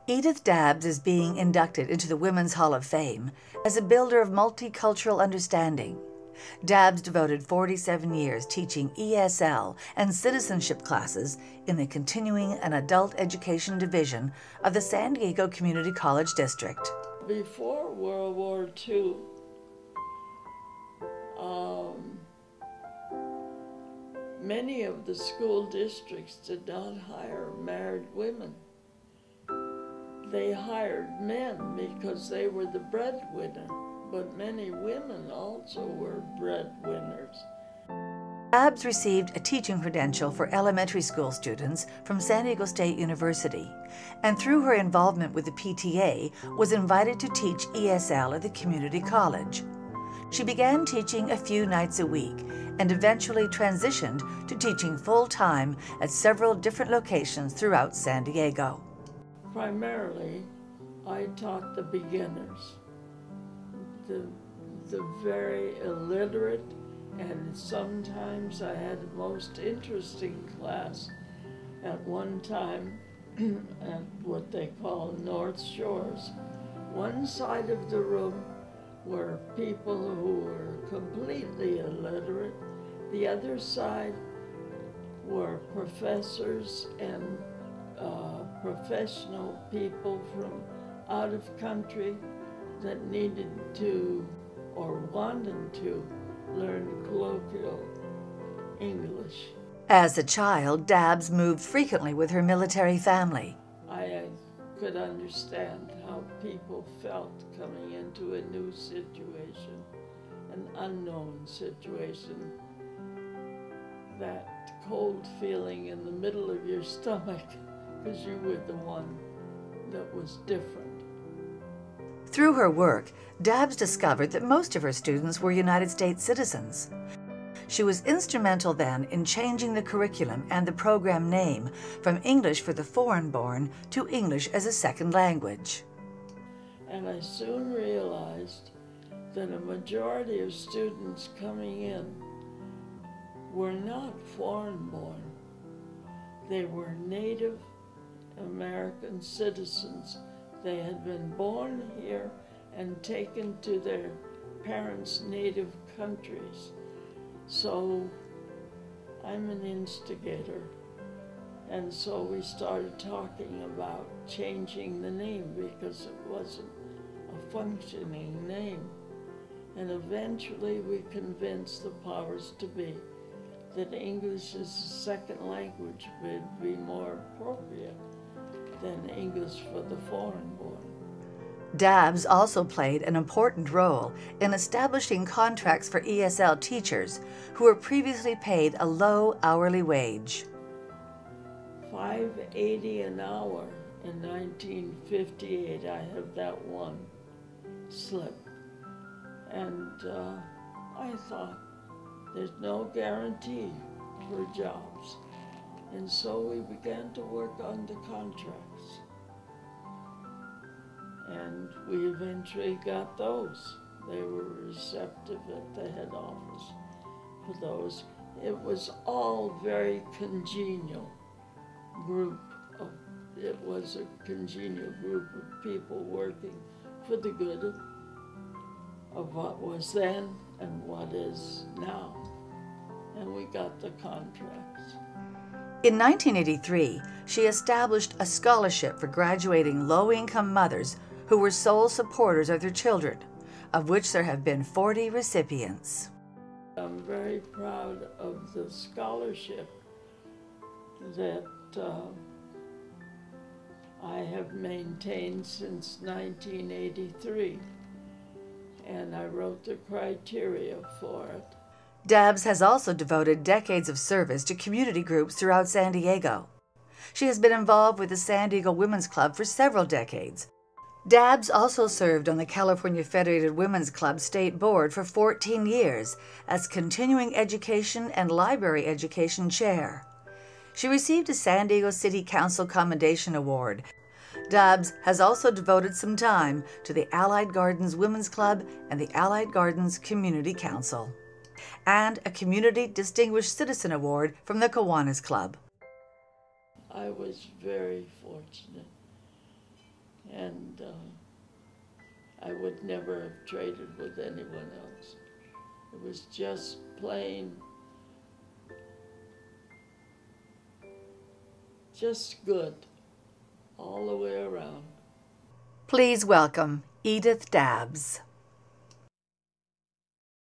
Edith Dabbs is being inducted into the Women's Hall of Fame as a builder of multicultural understanding. Dabbs devoted 47 years teaching ESL and citizenship classes in the Continuing and Adult Education Division of the San Diego Community College District. Before World War II, many of the school districts did not hire married women. They hired men because they were the breadwinner, but many women also were breadwinners. Dabbs received a teaching credential for elementary school students from San Diego State University, and through her involvement with the PTA, was invited to teach ESL at the community college. She began teaching a few nights a week and eventually transitioned to teaching full-time at several different locations throughout San Diego. Primarily, I taught the beginners, the very illiterate, and sometimes I had the most interesting class at one time at what they call North Shores. One side of the room were people who were completely illiterate. The other side were professors and professional people from out of country that needed to or wanted to learn colloquial English. As a child, Dabbs moved frequently with her military family. I could understand how people felt coming into a new situation, an unknown situation, that cold feeling in the middle of your stomach because you were the one that was different. Through her work, Dabbs discovered that most of her students were United States citizens. She was instrumental then in changing the curriculum and the program name from English for the Foreign-Born to English as a Second Language. And I soon realized that a majority of students coming in were not foreign-born. They were Native American citizens. They had been born here and taken to their parents' native countries. So I'm an instigator, and so we started talking about changing the name because it wasn't a functioning name. And eventually we convinced the powers to be that English as a second language would be more appropriate than English for the foreign-born. Dabbs also played an important role in establishing contracts for ESL teachers who were previously paid a low hourly wage. $5.80 an hour in 1958, I have that one slip. And I thought, there's no guarantee for jobs. And so we began to work on the contracts. And we eventually got those. They were receptive at the head office for those. It was all very congenial group. It was a congenial group of people working for the good of what was then and what is now. And we got the contracts. In 1983, she established a scholarship for graduating low-income mothers who were sole supporters of their children, of which there have been 40 recipients. I'm very proud of the scholarship that I have maintained since 1983, and I wrote the criteria for it. Dabbs has also devoted decades of service to community groups throughout San Diego. She has been involved with the San Diego Women's Club for several decades. Dabbs also served on the California Federated Women's Club State Board for 14 years as Continuing Education and Library Education Chair. She received a San Diego City Council Commendation Award. Dabbs has also devoted some time to the Allied Gardens Women's Club and the Allied Gardens Community Council, and a Community Distinguished Citizen Award from the Kiwanis Club. I was very fortunate And I would never have traded with anyone else. It was just plain, just good all the way around. Please welcome Edith Dabbs.